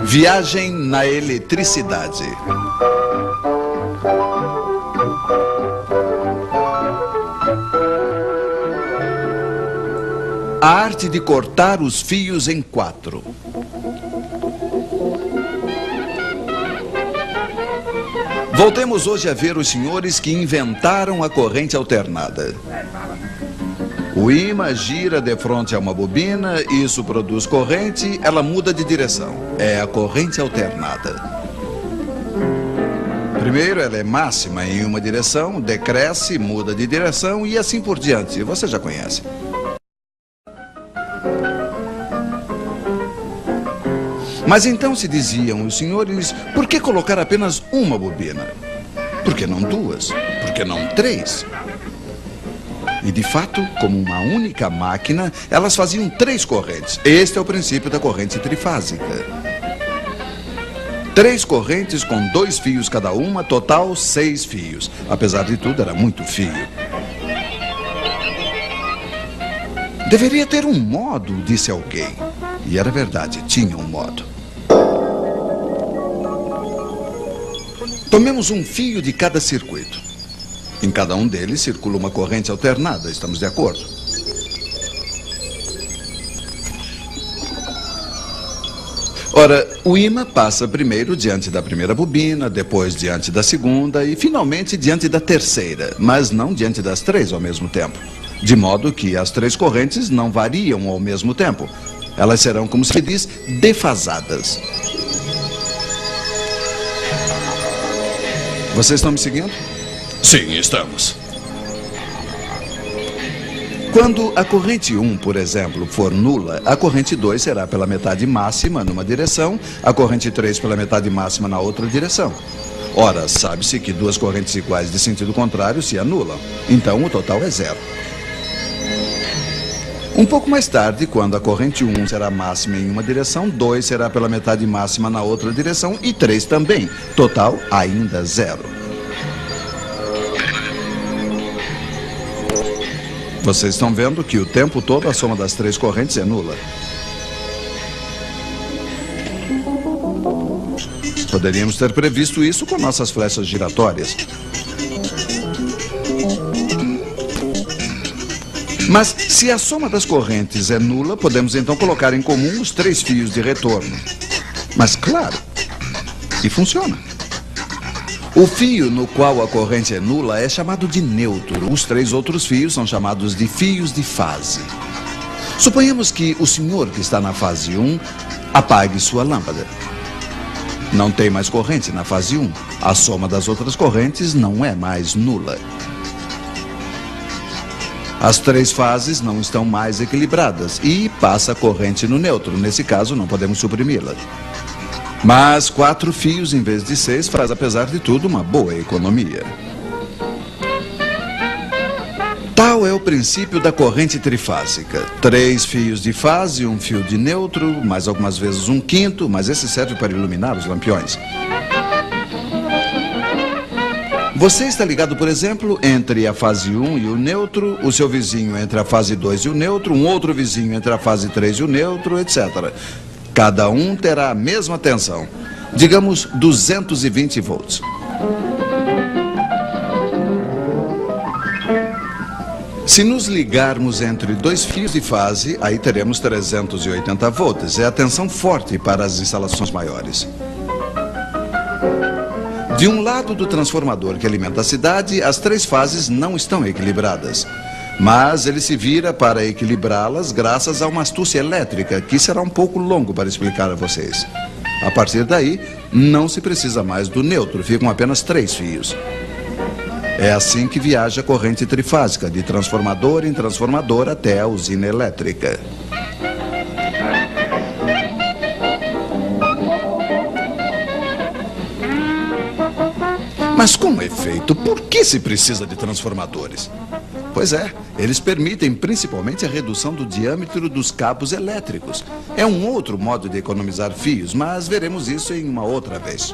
Viagem na eletricidade. A arte de cortar os fios em 4. Voltemos hoje a ver os senhores que inventaram a corrente alternada. O ímã gira de frente a uma bobina, isso produz corrente, ela muda de direção. É a corrente alternada. Primeiro, ela é máxima em uma direção, decresce, muda de direção e assim por diante. Você já conhece. Mas então se diziam os senhores, por que colocar apenas uma bobina? Por que não 2? Por que não 3? E de fato, como uma única máquina, elas faziam 3 correntes. Este é o princípio da corrente trifásica. 3 correntes com 2 fios cada uma, total 6 fios. Apesar de tudo, era muito fio. Deveria ter um modo, disse alguém. E era verdade, tinha um modo. Tomemos um fio de cada circuito. Em cada um deles circula uma corrente alternada, estamos de acordo? Ora, o ímã passa primeiro diante da primeira bobina, depois diante da segunda e finalmente diante da terceira, mas não diante das 3 ao mesmo tempo. De modo que as 3 correntes não variam ao mesmo tempo. Elas serão, como se diz, defasadas. Vocês estão me seguindo? Sim, estamos. Quando a corrente 1, por exemplo, for nula, a corrente 2 será pela metade máxima numa direção, a corrente 3 pela metade máxima na outra direção. Ora, sabe-se que 2 correntes iguais de sentido contrário se anulam. Então, o total é 0. Um pouco mais tarde, quando a corrente 1 será máxima em uma direção, 2 será pela metade máxima na outra direção e 3 também. Total, ainda 0. Vocês estão vendo que o tempo todo a soma das 3 correntes é nula. Poderíamos ter previsto isso com nossas flechas giratórias. Mas se a soma das correntes é nula, podemos então colocar em comum os 3 fios de retorno. Mas claro, e funciona. O fio no qual a corrente é nula é chamado de neutro. Os 3 outros fios são chamados de fios de fase. Suponhamos que o senhor que está na fase 1 apague sua lâmpada. Não tem mais corrente na fase 1. A soma das outras correntes não é mais nula. As 3 fases não estão mais equilibradas e passa a corrente no neutro. Nesse caso, não podemos suprimi-la. Mas 4 fios em vez de 6 faz, apesar de tudo, uma boa economia. Tal é o princípio da corrente trifásica. 3 fios de fase, 1 fio de neutro, mais algumas vezes 1/5, mas esse serve para iluminar os lampiões. Você está ligado, por exemplo, entre a fase 1 e o neutro, o seu vizinho entre a fase 2 e o neutro, um outro vizinho entre a fase 3 e o neutro, etc. Cada um terá a mesma tensão, digamos 220 volts. Se nos ligarmos entre 2 fios de fase, aí teremos 380 volts. É a tensão forte para as instalações maiores. De um lado do transformador que alimenta a cidade, as 3 fases não estão equilibradas. Mas ele se vira para equilibrá-las graças a uma astúcia elétrica, que será um pouco longo para explicar a vocês. A partir daí, não se precisa mais do neutro, ficam apenas 3 fios. É assim que viaja a corrente trifásica, de transformador em transformador até a usina elétrica. Mas com efeito, por que se precisa de transformadores? Pois é, eles permitem principalmente a redução do diâmetro dos cabos elétricos. É um outro modo de economizar fios, mas veremos isso em uma outra vez.